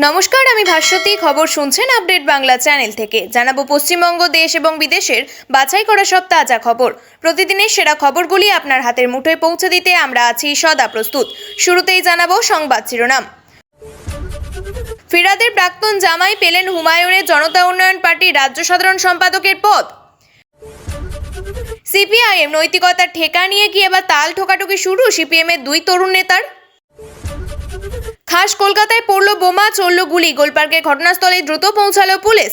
নমস্কার, আমি ভাস্বতী। খবর শুনছেন আপডেট বাংলা চ্যানেল থেকে। জানাবো পশ্চিমবঙ্গ, দেশ এবং বিদেশের বাছাই করা সব তাজা খবর। প্রতিদিনের সেরা খবরগুলি আপনার হাতের মুঠোয় পৌঁছে দিতে আমরা আছি সদা প্রস্তুত। শুরুতেই জানাবো সংবাদ শিরোনাম। ফিরাদের প্রাক্তন জামাই পেলেন হুমায়ুনের জনতা উন্নয়ন পার্টির রাজ্য সাধারণ সম্পাদকের পদ। সিপিআইএম নৈতিকতার ঠেকা নিয়ে কি এবার তাল ঠোকাঠুকি শুরু সিপিএমের দুই তরুণ নেতার। খাস কলকাতায় পড়ল বোমা, চলল গুলি, গোলপার্কের ঘটনাস্থলে দ্রুত পৌঁছালো পুলিশ।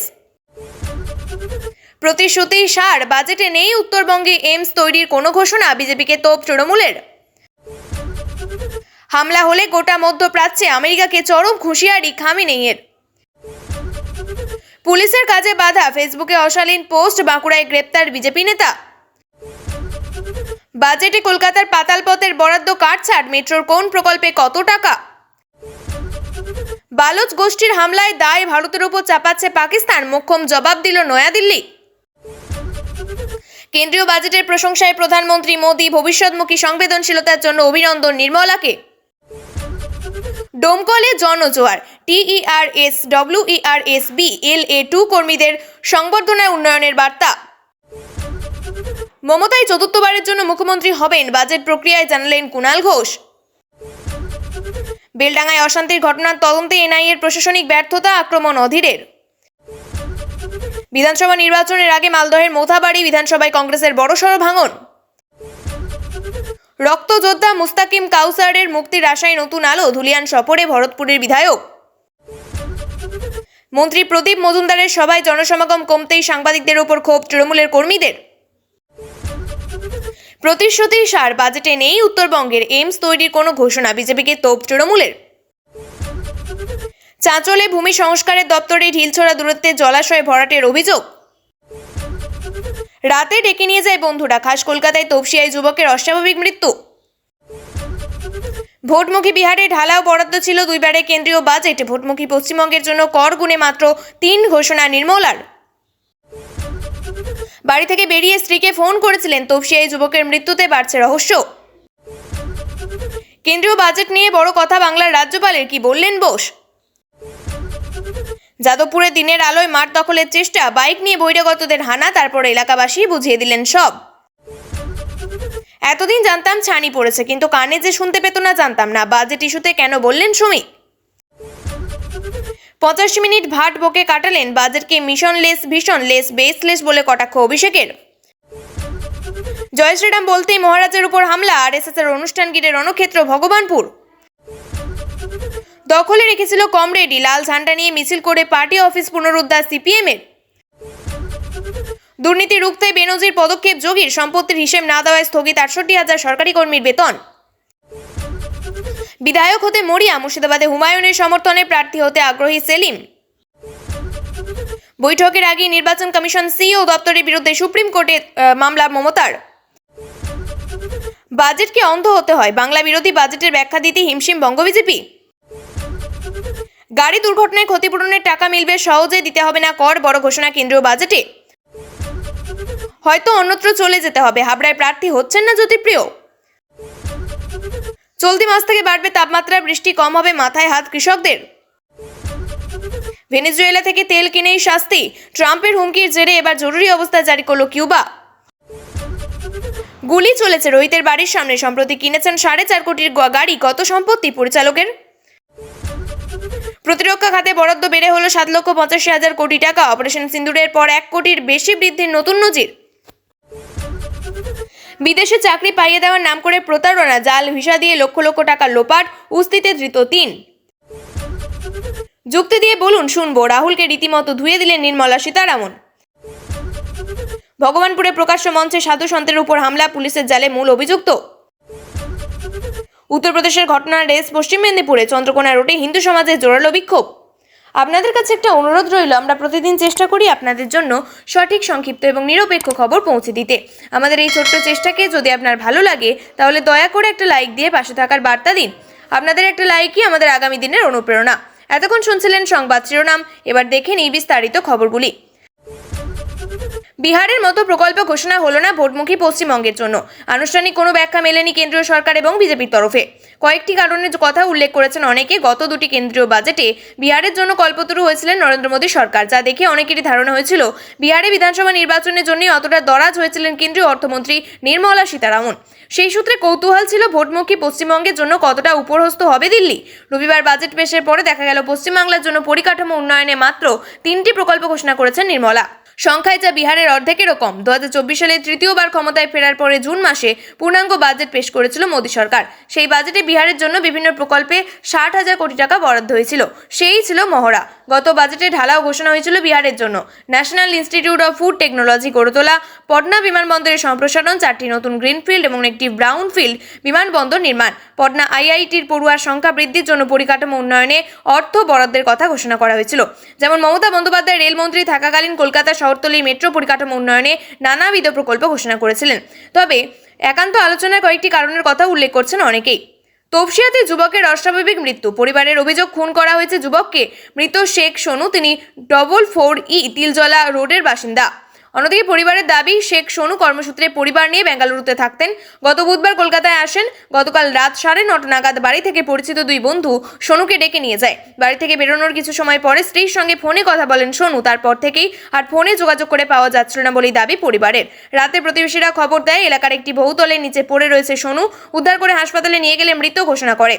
প্রতিশ্রুতি সার, বাজেটে নেই উত্তরবঙ্গে এইমস তৈরির কোনো ঘোষণা, বিজেপিকে তোপ তৃণমূলের। হামলা হলে গোটা মধ্যপ্রাচ্যে আমেরিকাকে চরম হুঁশিয়ারি খামেনেইয়ের। পুলিশের কাজে বাধা, ফেসবুকে অশালীন পোস্ট, বাঁকুড়ায় গ্রেপ্তার বিজেপি নেতা। বাজেটে কলকাতার পাতালপথের বরাদ্দ কাটছাট, মেট্রোর কোন প্রকল্পে কত টাকা। বালোচ গোষ্ঠীর হামলায় দায় ভারতের উপর চাপাচ্ছে পাকিস্তান, মোক্ষম জবাব দিল নয়াদিল্লি। কেন্দ্রীয় বাজেটের প্রশংসায় প্রধানমন্ত্রী মোদী, ভবিষ্যৎমুখী সংবেদনশীলতার জন্য অভিনন্দন নির্মলাকে। ডোমকলে জনজোয়ার, TERS, WERS, BLA2 কর্মীদের সংবর্ধনায় উন্নয়নের বার্তা। মমতাই চতুর্থবারের জন্য মুখ্যমন্ত্রী হবেন, বাজেট প্রক্রিয়ায় জানালেন কুণাল ঘোষ। বেলডাঙ্গায় অশান্তির ঘটনার তদন্তে এনআইএর প্রশাসনিক ব্যর্থতা, আক্রমণ অধীরের। বিধানসভা নির্বাচনের আগে মালদহের মোথাবাড়ি বিধানসভায় কংগ্রেসের বড়সড় ভাঙন। রক্তযোদ্ধা মুস্তাকিম কাউসারের মুক্তির আশায় নতুন আলো, ধুলিয়ান সফরে ভরতপুরের বিধায়ক। মন্ত্রী প্রদীপ মজুমদারের সভায় জনসমাগম কমতেই সাংবাদিকদের ওপর ক্ষোভ তৃণমূলের কর্মীদের। প্রতিশ্রুতি সার, বাজেটে নেই উত্তরবঙ্গের এইমস তৈরির কোনো ঘোষণা, বিজেপিকে তোপ তৃণমূলের। চাঁচলে ভূমি সংস্কারের দপ্তরে ঢিলছোড়া দূরত্বে জলাশয়ে ভরাটের অভিযোগ। রাতে ডেকে নিয়ে যায় বন্ধুরা, খাস কলকাতায় তপসিয়ায় যুবকের অস্বাভাবিক মৃত্যু। ভোটমুখী বিহারে ঢালাও বরাদ্দ ছিল দুইবারে কেন্দ্রীয় বাজেট, ভোটমুখী পশ্চিমবঙ্গের জন্য কর গুণে মাত্র 3 ঘোষণা নির্মলার। বাড়ি থেকে বেরিয়ে স্ত্রীকে ফোন করেছিলেন, তপসিয়ায় যুবকের মৃত্যুতে বাড়ছে রহস্য। কেন্দ্রীয় বাজেট নিয়ে বড় কথা বাংলার রাজ্যপালের, কি বললেন বোস। যাদবপুরে দিনের আলোয় মাঠ দখলের চেষ্টা, বাইক নিয়ে বহিরাগতদের হানা, তারপর এলাকাবাসী বুঝিয়ে দিলেন সব। এতদিন জানতাম ছানি পড়েছে, কিন্তু কানে যে শুনতে পেত না জানতাম না, বাজেট ইস্যুতে কেন বললেন সুমি। 85 মিনিট ভাট বকে কাটালেন, বাজেটকে মিশনলেস, ভিশনলেস, বেসলেস বলে কটাক্ষ অভিষেকের। জয় শ্রীরাম বলতেই মহারাজের উপর হামলা, RSS এর অনুষ্ঠান ঘিরে রণক্ষেত্র ভগবানপুর। দখলে রেখেছিল কমরেডি, লাল ঝান্ডা নিয়ে মিছিল করে পার্টি অফিস পুনরুদ্ধার সিপিএম এর। দুর্নীতি রুখতে বেনজির পদক্ষেপ যোগীর, সম্পত্তির হিসেব না দেওয়ায় স্থগিত 68,000 সরকারি কর্মীর বেতন। বিধায়ক হতে মরিয়া, মুর্শিদাবাদে হুমায়ুনের সমর্থনে প্রার্থী হতে আগ্রহী সেলিম। বৈঠকের আগে নির্বাচন কমিশন সিইও দপ্তরের বিরুদ্ধে সুপ্রিম কোর্টে মামলা মমতার। বাজেটকে অন্ধ হতে হয়, বাংলা বিরোধী বাজেটের ব্যাখ্যা দিতে হিমশিম বঙ্গ বিজেপি। গাড়ি দুর্ঘটনায় ক্ষতিপূরণের টাকা মিলবে সহজে, দিতে হবে না কর, বড় ঘোষণা কেন্দ্রীয় বাজেটে। হয়তো অন্যত্র চলে যেতে হবে, হাবড়ায় প্রার্থী হচ্ছেন না জ্যোতিপ্রিয়। চলতি মাস থেকে বাড়বে তাপমাত্রা, বৃষ্টি কম হবে, মাথায় হাত কৃষকদের। ভেনেজুয়েলা থেকে তেল কিনেই শাস্তি, ট্রাম্পের হুমকির জেরে এবার জরুরি অবস্থা জারি করল কিউবা। গুলি চলেছে রোহিতের বাড়ির সামনে, সম্প্রতি কিনেছেন 4.5 কোটির গাড়ি, কত সম্পত্তি পরিচালকের। প্রতিরক্ষা খাতে বরাদ্দ বেড়ে হলো 7,85,000 কোটি টাকা, অপারেশন সিন্দুরের পর 1 কোটির বেশি বৃদ্ধির নতুন নজির। বিদেশে চাকরি পাইয়ে দেওয়ার নাম করে প্রতারণা, জাল ভিসা দিয়ে লক্ষ লক্ষ টাকা লোপাট, উস্তিতে ধৃত 3। যুক্তি দিয়ে বলুন শুনবো, রাহুলকে রীতিমতো ধুয়ে দিলেন নির্মলা সীতারামন। ভগবানপুরে প্রকাশ্য মঞ্চে সাধু সন্তের উপর হামলা, পুলিশের জালে মূল অভিযুক্ত। উত্তরপ্রদেশের ঘটনার রেস পশ্চিম মেদিনীপুরে, চন্দ্রকোনা রোডে হিন্দু সমাজের জোরালো বিক্ষোভ। আপনাদের কাছে একটা অনুরোধ রইল, আমরা প্রতিদিন চেষ্টা করি আপনাদের জন্য সঠিক, সংক্ষিপ্ত এবং নিরপেক্ষ খবর পৌঁছে দিতে। আমাদের এই ছোট্ট চেষ্টাকে যদি আপনার ভালো লাগে তাহলে দয়া করে একটা লাইক দিয়ে পাশে থাকার বার্তা দিন। আপনাদের একটা লাইকই আমাদের আগামী দিনের অনুপ্রেরণা। এতক্ষণ শুনছিলেন সংবাদ শিরোনাম, এবার দেখে নিই বিস্তারিত খবরগুলি। বিহারের মতো প্রকল্প ঘোষণা হলো না ভোটমুখী পশ্চিমবঙ্গের জন্য। আনুষ্ঠানিক কোনো ব্যাখ্যা মেলেনি কেন্দ্রীয় সরকার এবং বিজেপির তরফে। কয়েকটি কারণের কথা উল্লেখ করেছেন অনেকে। গত দুটি কেন্দ্রীয় বাজেটে বিহারের জন্য কল্পতরু হয়েছিলেন নরেন্দ্র মোদী সরকার, যা দেখে অনেকেরই ধারণা হয়েছিল বিহারে বিধানসভা নির্বাচনের জন্য অতটা দরাজ হয়েছিলেন কেন্দ্রীয় অর্থমন্ত্রী নির্মলা সীতারামন। সেই সূত্রে কৌতূহল ছিল ভোটমুখী পশ্চিমবঙ্গের জন্য কতটা উপরহস্ত হবে দিল্লি। রবিবার বাজেট পেশের পরে দেখা গেল পশ্চিমবাংলার জন্য পরিকাঠামো উন্নয়নে মাত্র 3টি প্রকল্প ঘোষণা করেছেন নির্মলা। সংখ্যায় যা বিহারের অর্ধেকেরও কম। 2024 সালে তৃতীয়বার ক্ষমতায় ফেরার পরে জুন মাসে পূর্ণাঙ্গ বাজেট পেশ করেছিল মোদী সরকার। সেই বাজেটে বিহারের জন্য বিভিন্ন প্রকল্পে 60,000 কোটি টাকা বরাদ্দ হয়েছিল। সেই ছিল মহড়া। গত বাজেটে ঢালাও ঘোষণা হয়েছিল বিহারের জন্য national institute of food technology গড়ে তোলা, পটনা বিমানবন্দরের সম্প্রসারণ, 4টি নতুন গ্রিনফিল্ড এবং একটি ব্রাউনফিল্ড বিমানবন্দর নির্মাণ, পটনা আইআইটির পড়ুয়ার সংখ্যা বৃদ্ধির জন্য পরিকাঠামো উন্নয়নে অর্থ বরাদ্দের কথা ঘোষণা করা হয়েছিল। যেমন মমতা বন্দ্যোপাধ্যায় রেলমন্ত্রী থাকাকালীন কলকাতা শহরতলি মেট্রো পরিকাঠামো উন্নয়নে নানাবিধ প্রকল্প ঘোষণা করেছিলেন। তবে একান্ত আলোচনায় কয়েকটি কারণের কথা উল্লেখ করছেন অনেকেই। তপসিয়াতে যুবকের অস্বাভাবিক মৃত্যু। পরিবারের অভিযোগ খুন করা হয়েছে যুবককে। মৃত শেখ সোনু, তিনি 444E তিলজলা রোডের বাসিন্দা। অন্যদিকে পরিবারের দাবি, শেখ সোনু কর্মসূত্রে পরিবার নিয়ে বেঙ্গালুরুতে থাকতেন। গত বুধবার কলকাতায় আসেন। গতকাল রাত 9:30 নাগাদ বাড়ি থেকে পরিচিত দুই বন্ধু সোনুকে ডেকে নিয়ে যায়। বাড়ি থেকে বেরোনোর কিছু সময় পরে স্ত্রীর সঙ্গে ফোনে কথা বলেন সোনু। তারপর থেকেই আর ফোনে যোগাযোগ করে পাওয়া যাচ্ছিল না বলেই দাবি পরিবারের। রাতে প্রতিবেশীরা খবর দেয় এলাকার একটি বহুতলের নিচে পড়ে রয়েছে সোনু। উদ্ধার করে হাসপাতালে নিয়ে গেলে মৃত ঘোষণা করে।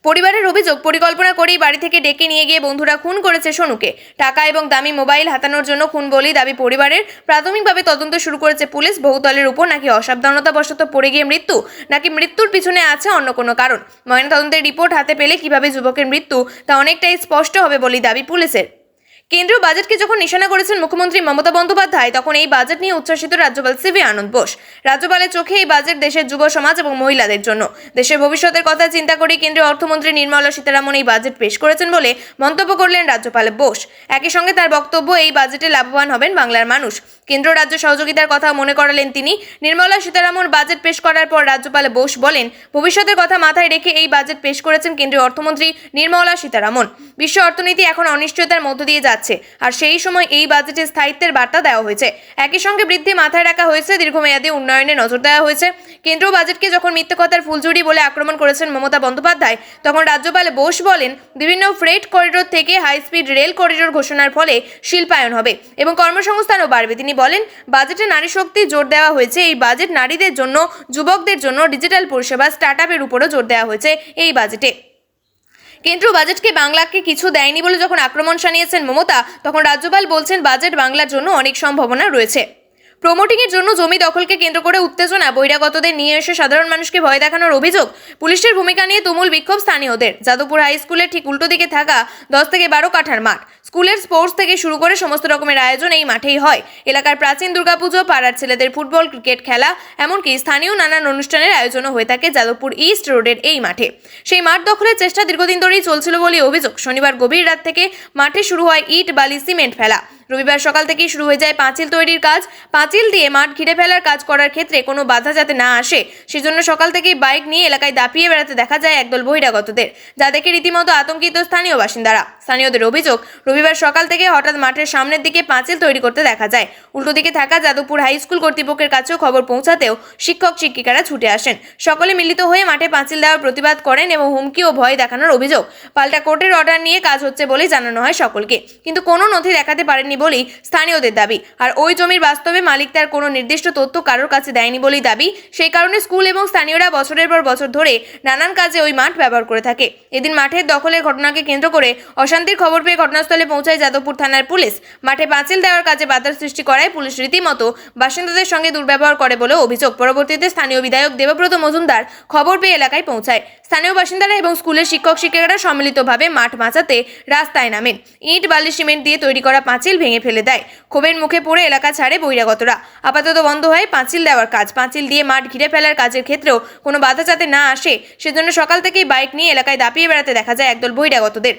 পরিবারের অভিযোগ, পরিকল্পনা করেই বাড়ি থেকে ডেকে নিয়ে গিয়ে বন্ধুরা খুন করেছে সোনুকে। টাকা এবং দামি মোবাইল হাতানোর জন্য খুন বলেই দাবি পরিবারের। প্রাথমিকভাবে তদন্ত শুরু করেছে পুলিশ। বহুতলের উপর নাকি অসাবধানতাবশত পড়ে গিয়ে মৃত্যু, নাকি মৃত্যুর পিছনে আছে অন্য কোনো কারণ। ময়নাতদন্তের রিপোর্ট হাতে পেলে কিভাবে যুবকের মৃত্যু তা অনেকটাই স্পষ্ট হবে বলেই দাবি পুলিশের। কেন্দ্রীয় বাজেটকে যখন নিশানা করেছেন মুখ্যমন্ত্রী মমতা বন্দ্যোপাধ্যায়, তখন এই বাজেট নিয়ে উচ্ছ্বসিত রাজ্যপাল সিভি আনন্দ বোস। রাজ্যপালের চোখে এই বাজেট দেশের যুব সমাজ এবং মহিলাদের জন্য। দেশের ভবিষ্যতের কথা চিন্তা করে কেন্দ্রীয় অর্থমন্ত্রী নির্মলা সীতারামন এই বাজেট পেশ করেছেন বলে মন্তব্য করলেন রাজ্যপাল বোস। একই সঙ্গে তার বক্তব্য, এই বাজেটে লাভবান হবেন বাংলার মানুষ। কেন্দ্র রাজ্য সহযোগিতার কথা মনে করালেন তিনি। নির্মলা সীতারামন বাজেট পেশ করার পর রাজ্যপাল বোস বলেন, ভবিষ্যতের কথা মাথায় রেখে এই বাজেট পেশ করেছেন কেন্দ্রীয় অর্থমন্ত্রী নির্মলা সীতারামন। বিশ্ব অর্থনীতি এখন অনিশ্চয়তার মধ্য দিয়ে যাচ্ছে, আর সেই সময় এই বাজেটে স্থায়িত্বের বার্তা দেওয়া হয়েছে। একই সঙ্গে বৃদ্ধি মাথায় রাখা হয়েছে, দীর্ঘমেয়াদী উন্নয়নে নজর দেওয়া হয়েছে। কেন্দ্রীয় বাজেটকে যখন মিথ্যে কথার ফুলঝুরি বলে আক্রমণ করেছেন মমতা বন্দ্যোপাধ্যায়, তখন রাজ্যপাল বোস বলেন, বিভিন্ন ফ্রেট করিডোর থেকে হাই স্পিড রেল করিডোর ঘোষণার ফলে শিল্পায়ন হবে এবং কর্মসংস্থানও বাড়বে। তিনি বলেন, বাজেটে নারী শক্তি জোর দেওয়া হয়েছে। এই বাজেট নারীদের জন্য, যুবকদের জন্য, ডিজিটাল পরিষেবা, স্টার্টআপের উপরও জোর দেওয়া হয়েছে এই বাজেটে। কেন্দ্রীয় বাজেটকে বাংলাকে কিছু দেয়নি বলে যখন আক্রমণ শানিয়েছেন মমতা, তখন রাজ্যপাল বলছেন বাজেট বাংলার জন্য অনেক সম্ভাবনা রয়েছে। প্রমোটিংয়ের জন্য জমি দখলকে কেন্দ্র করে উত্তেজনা, বহিরাগতদের নিয়ে এসে সাধারণ মানুষকে ভয় দেখানোর অভিযোগ, পুলিশের ভূমিকা নিয়ে তুমুল বিক্ষোভ স্থানীয়দের। যাদবপুর হাই স্কুলের ঠিক উল্টো দিকে থাকা 10 থেকে 12 কাঠার মাঠ। স্কুলের স্পোর্টস থেকে শুরু করে সমস্ত রকমের আয়োজন এই মাঠেই হয়। এলাকার প্রাচীন দুর্গাপুজো, পাড়ার ছেলেদের ফুটবল, ক্রিকেট খেলা, এমনকি স্থানীয় নানান অনুষ্ঠানের আয়োজনও হয়ে থাকে যাদবপুর ইস্ট রোডের এই মাঠে। সেই মাঠ দখলের চেষ্টা দীর্ঘদিন ধরেই চলছিল বলে অভিযোগ। শনিবার গভীর রাত থেকে মাঠে শুরু হয় ইট, বালি, সিমেন্ট ফেলা। রবিবার সকাল থেকেই শুরু হয়ে যায় পাঁচিল তৈরির কাজ। পাঁচিল দিয়ে মাঠ ঘিরে ফেলার কাজ করার ক্ষেত্রে কোনো বাধা যাতে না আসে, সেজন্য সকাল থেকেই বাইক নিয়ে এলাকায় দাপিয়ে বেড়াতে দেখা যায় একদল বহিরাগতদের, যা দেখে রীতিমতো আতঙ্কিত স্থানীয় বাসিন্দারা। স্থানীয়দের অভিযোগ, রবিবার সকাল থেকে হঠাৎ মাঠের সামনের দিকে পাঁচিল তৈরি করতে দেখা যায়। উল্টো দিকে থাকা যাদবপুর হাই স্কুল কর্তৃপক্ষের কাছেও খবর পৌঁছাতেও শিক্ষক শিক্ষিকারা ছুটে আসেন। সকলে মিলিত হয়ে মাঠে পাঁচিল দেওয়ার প্রতিবাদ করেন এবং হুমকি ও ভয় দেখানোর অভিযোগ। পাল্টা কোর্টের অর্ডার নিয়ে কাজ হচ্ছে বলেই জানানো হয় সকলকে, কিন্তু কোনো নথি দেখাতে পারেননি বলেই স্থানীয়দের দাবি। আর ওই জমির বাস্তবে মালিক তার কোনো নির্দিষ্ট তথ্য কারোর কাছে দেয়নি বলেই দাবি। সেই কারণে স্কুল এবং স্থানীয়রা বছরের পর বছর ধরে নানান কাজে ওই মাঠ ব্যবহার করে থাকে। এদিন মাঠের দখলের ঘটনাকে কেন্দ্র করে অশান্তির খবর পেয়ে ঘটনাস্থলে পৌঁছায় যাদবপুর থানার পুলিশ। মাঠে পাঁচিল দেওয়ার কাজে বাধার সৃষ্টি করায় পুলিশ রীতিমতো বাসিন্দাদের সঙ্গে দুর্ব্যবহার করে বলে অভিযোগ। পরবর্তীতে স্থানীয় বিধায়ক দেবব্রত মজুমদার খবর পেয়ে এলাকায় পৌঁছায়। স্থানীয় বাসিন্দারা এবং স্কুলের শিক্ষক শিক্ষিকারা সম্মিলিতভাবে মাঠ বাঁচাতে রাস্তায় নামেন। ইট, বালি, সিমেন্ট দিয়ে তৈরি করা পাঁচিল ভেঙে ফেলে দেয়। ক্ষোভের মুখে পড়ে এলাকা ছাড়ে বহিরাগতরা। আপাতত বন্ধ হয় পাঁচিল দেওয়ার কাজ। পাঁচিল দিয়ে মাঠ ঘিরে ফেলার কাজের ক্ষেত্রেও কোনো বাধা যাতে না আসে, সেজন্য সকাল থেকেই বাইক নিয়ে এলাকায় দাপিয়ে বেড়াতে দেখা যায় একদল বহিরাগতদের।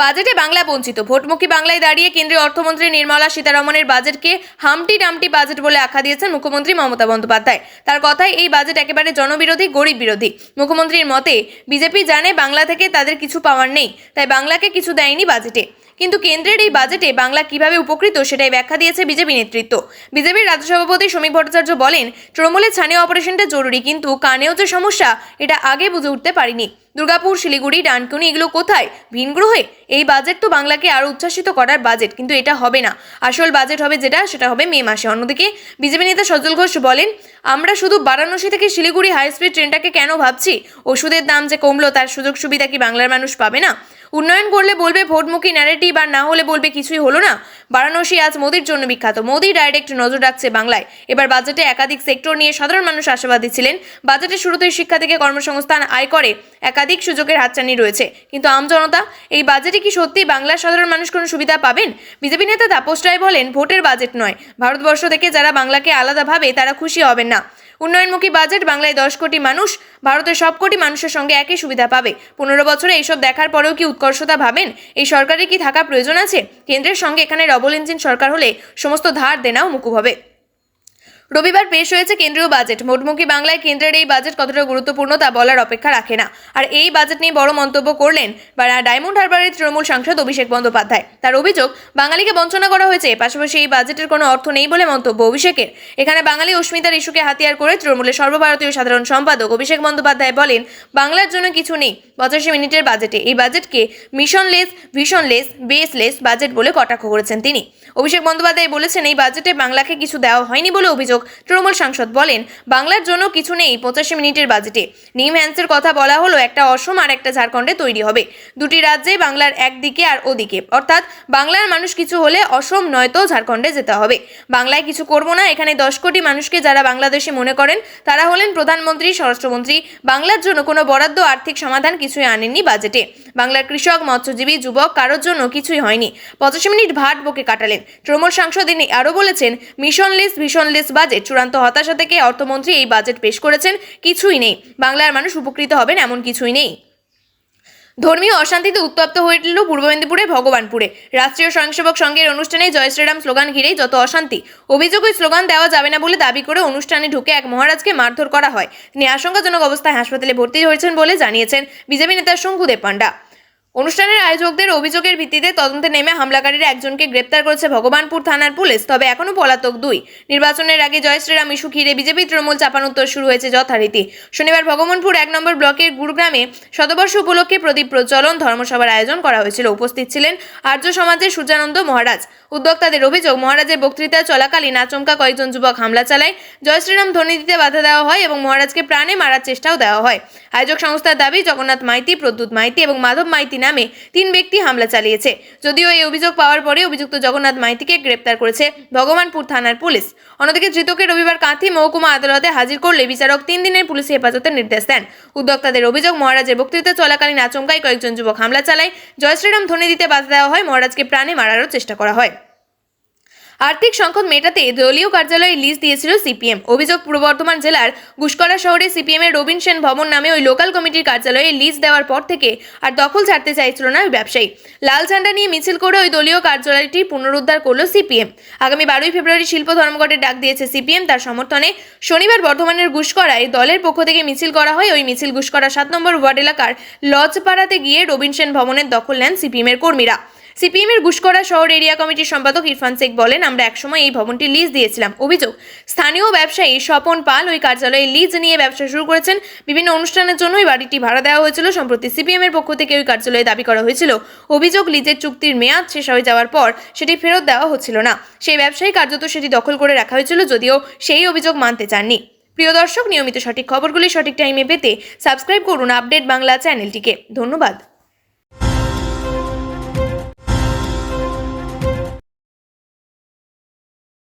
বাজেটে বাংলা বঞ্চিত। ভোটমুখী বাংলায় দাঁড়িয়ে কেন্দ্রীয় অর্থমন্ত্রী নির্মলা সীতারামনের বাজেটকে হামটি ডামটি বাজেট বলে আখ্যা দিয়েছেন মুখ্যমন্ত্রী মমতা বন্দ্যোপাধ্যায়। তার কথায় এই বাজেট একেবারে জনবিরোধী, গরিব বিরোধী। মুখ্যমন্ত্রীর মতে, বিজেপি জানে বাংলা থেকে তাদের কিছু পাওয়ার নেই, তাই বাংলাকে কিছু দেয়নি বাজেটে। কিন্তু কেন্দ্রের এই বাজেটে বাংলা কিভাবে উপকৃত সেটাই ব্যাখ্যা দিয়েছে বিজেপি নেতৃত্ব। বিজেপির রাজ্য সভাপতি শ্রমিক ভট্টাচার্য বলেন, তৃণমূলের ছানিয়ে অপারেশনটা জরুরি, কিন্তু কানেও যে সমস্যা এটা আগে বুঝে উঠতে পারিনি। দুর্গাপুর, শিলিগুড়ি, ডানকুনি এগুলো কোথায়? ভিন গ্রহে। এই বাজেট তো বাংলাকে আরো উচ্ছ্বাসিত করার বাজেট, কিন্তু এটা হবে না। আসল বাজেট হবে সেটা হবে মে মাসে। অন্যদিকে বিজেপি নেতা সজল ঘোষ বলেন, আমরা শুধু বারাণসী থেকে শিলিগুড়ি হাই স্পিড ট্রেনটাকে কেন ভাবছি? ওষুধের দাম যে কমলো তার সুযোগ সুবিধা কি বাংলার মানুষ পাবে না? উন্নয়ন করলে বলবে ভোটমুখী ন্যারেটিভ, আর না হলে বলবে কিছুই হলো না। বারাণসী আজ মোদির জন্য বিখ্যাত। মোদি ডাইরেক্ট নজর রাখছে বাংলায়। এবার বাজেটে একাধিক সেক্টর নিয়ে সাধারণ মানুষ আশাবাদী ছিলেন। বাজেটের শুরুতেই শিক্ষা থেকে কর্মসংস্থান, আয় করে একাধিক সুযোগের হাতছানি রয়েছে, কিন্তু আমজনতা এই বাজেটে কি সত্যি বাংলার সাধারণ মানুষ কোনো সুবিধা পাবেন? বিজেপি নেতা তাপস রায় বলেন, ভোটের বাজেট নয়, ভারতবর্ষ থেকে যারা বাংলাকে আলাদা ভাবে তারা খুশি হবেন না। উন্নয়নমুখী বাজেট, বাংলায় 10 কোটি মানুষ, ভারতের সব কোটি মানুষের সঙ্গে একই সুবিধা পাবে। 15 বছরে এইসব দেখার পরেও কি উৎকর্ষতা ভাবেন? এই সরকারের কি থাকা প্রয়োজন আছে? কেন্দ্রের সঙ্গে এখানে ডবল ইঞ্জিন সরকার হলে সমস্ত ধার দেনাও মুকুব হবে। রবিবার পেশ হয়েছে কেন্দ্রীয় বাজেট। ভোটমুখী বাংলায় কেন্দ্রের এই বাজেট কতটা গুরুত্বপূর্ণ তা বলার অপেক্ষা রাখে না। আর এই বাজেট নিয়ে বড় মন্তব্য করলেন ডায়মন্ড হারবারের তৃণমূল সাংসদ অভিষেক বন্দ্যোপাধ্যায়। তার অভিযোগ, বাঙালিকে বঞ্চনা করা হয়েছে, পাশাপাশি এই বাজেটের কোনো অর্থ নেই বলে মন্তব্য অভিষেকের। এখানে বাঙালি অস্মিতার ইস্যুকে হাতিয়ার করে তৃণমূলের সর্বভারতীয় সাধারণ সম্পাদক অভিষেক বন্দ্যোপাধ্যায় বলেন, বাংলার জন্য কিছু নেই 85 মিনিটের বাজেটে। এই বাজেটকে মিশনলেস, ভিশনলেস, বেসলেস বাজেট বলে কটাক্ষ করেছেন তিনি। অভিষেক বন্দ্যোপাধ্যায় বলেছেন, এই বাজেটে বাংলাকে কিছু দেওয়া হয়নি বলে অভিযোগ। তৃণমূল সাংসদ বলেন, বাংলার জন্য কিছু নেই 85 মিনিটের বাজেটে। নিম হ্যান্সের কথা বলা হলো, একটা অসম আর একটা ঝাড়খণ্ডে তৈরি হবে। দুটি রাজ্যে, বাংলার একদিকে আর ওদিকে, অর্থাৎ বাংলার মানুষ কিছু হলে অসম নয়তো ঝাড়খণ্ডে যেতে হবে। বাংলায় কিছু করব না। এখানে 10 কোটি মানুষকে যারা বাংলাদেশি মনে করেন তারা হলেন প্রধানমন্ত্রী, স্বরাষ্ট্রমন্ত্রী। বাংলার জন্য কোনো বরাদ্দ, আর্থিক সমাধান কিছুই আনেননি বাজেটে। বাংলার কৃষক, মৎস্যজীবী, যুবক কারোর জন্য কিছুই হয়নি। 85 মিনিট ভাট বকে কাটালেন। তৃণমূল সাংসদ তিনি আরও বলেছেন, মিশনলেস, ভিশনলেস বাজেট। চূড়ান্ত হতাশা থেকে অর্থমন্ত্রী এই বাজেট পেশ করেছেন। কিছুই নেই, বাংলার মানুষ উপকৃত হবেন এমন কিছুই নেই। ধর্মীয় অশান্তিতে উত্তপ্ত হয়ে উঠল পূর্ব মেদিনীপুরে ভগবানপুরে। রাষ্ট্রীয় স্বয়ংসেবক সংঘের অনুষ্ঠানে জয় শ্রীরাম স্লোগান ঘিরেই যত অশান্তি। অভিযোগ, ওই স্লোগান দেওয়া যাবে না বলে দাবি করে অনুষ্ঠানে ঢুকে এক মহারাজকে মারধর করা হয়। তিনি আশঙ্কাজনক অবস্থায় হাসপাতালে ভর্তি হয়েছেন বলে জানিয়েছেন বিজেপি নেতা শঙ্কুদেব পাণ্ডা। অনুষ্ঠানের আয়োজকদের অভিযোগের ভিত্তিতে তদন্তে নেমে হামলাকারীরা একজনকে গ্রেপ্তার করেছে ভগবানপুর থানার পুলিশ, তবে এখনো পলাতক 2। নির্বাচনের আগে জয় শ্রীরাম ইস্যু ঘিরে বিজেপি তৃণমূল চাপানোত্তর শুরু হয়েছে যথারীতি। শনিবার ভগবানপুর 1 নম্বর ব্লকের গুরুগ্রামে শতবর্ষ উপলক্ষে প্রদীপ প্রজ্বলন ধর্মসভার আয়োজন করা হয়েছিল। উপস্থিত ছিলেন আর্য সমাজের সূর্যানন্দ মহারাজ। উদ্যোক্তাদের অভিযোগ, মহারাজের বক্তৃতা চলাকালীন আচমকা কয়েকজন যুবক হামলা চালায়। জয় শ্রীরাম ধ্বনি দিতে বাধা দেওয়া হয় এবং মহারাজকে প্রাণে মারার চেষ্টাও দেওয়া হয়। আয়োজক সংস্থার দাবি, জগন্নাথ মাইতি, প্রদ্যুৎ মাইতি এবং মাধব মাইতি নামে 3 ব্যক্তি হামলা চালিয়েছে। যদিও এই অভিযোগ পাওয়ার পরে অভিযুক্ত জগন্নাথ মাইতিকে গ্রেপ্তার করেছে ভগবানপুর থানার পুলিশ। অন্যদিকে ধৃতকে রবিবার কাঁথি মহকুমা আদালতে হাজির করলে বিচারক 3 দিনের পুলিশি হেফাজতের নির্দেশ দেন। উদ্যোক্তাদের অভিযোগ, মহারাজের বক্তৃতা চলাকালীন আচমকাই কয়েকজন যুবক হামলা চালায়। জয় শ্রীরাম ধ্বনি দিতে বাধা দেওয়া হয়, মহারাজকে প্রাণে মারারও চেষ্টা করা হয়। আর্থিক সংকট মেটাতে দলীয় কার্যালয়ে লিজ দিয়েছিল সিপিএম। অভিযোগ, পূর্ব বর্ধমান জেলার গুসকরা শহরে সিপিএম এর রবীন সেন ভবন নামে ওই লোকাল কমিটির কার্যালয়ে লিজ দেওয়ার পর থেকে আর দখল ছাড়তে চাইছিল না ওই ব্যবসায়ী। লাল ঝান্ডা নিয়ে মিছিল করে ওই দলীয় কার্যালয়টি পুনরুদ্ধার করল সিপিএম। আগামী 12ই ফেব্রুয়ারি শিল্প ধর্মঘটের ডাক দিয়েছে সিপিএম। তার সমর্থনে শনিবার বর্ধমানের গুসকরায় দলের পক্ষ থেকে মিছিল করা হয়। ওই মিছিল গুসকরা 7 নম্বর ওয়ার্ড এলাকার লজপাড়াতে গিয়ে রবীন সেন ভবনের দখল নেন সিপিএম এর কর্মীরা। সিপিএম এর গুসকরা শহর এরিয়া কমিটির সম্পাদক ইরফান শেখ বলেন, আমরা একসময় এই ভবনটি লিজ দিয়েছিলাম। অভিযোগ, স্থানীয় ব্যবসায়ী স্বপন পাল ওই কার্যালয়ে লিজ নিয়ে ব্যবসা শুরু করেছেন। বিভিন্ন অনুষ্ঠানের জন্য ওই বাড়িটি ভাড়া দেওয়া হয়েছিল। সম্প্রতি সিপিএম এর পক্ষ থেকে ওই কার্যালয়ে দাবি করা হয়েছিল, অভিযোগ, লিজের চুক্তির মেয়াদ শেষ হয়ে যাওয়ার পর সেটি ফেরত দেওয়া হচ্ছিল না। সেই ব্যবসায়ী কার্যত সেটি দখল করে রাখা হয়েছিল, যদিও সেই অভিযোগ মানতে চাননি। প্রিয় দর্শক, নিয়মিত সঠিক খবরগুলি সঠিক টাইমে পেতে সাবস্ক্রাইব করুন আপডেট বাংলা চ্যানেলটিকে। ধন্যবাদ।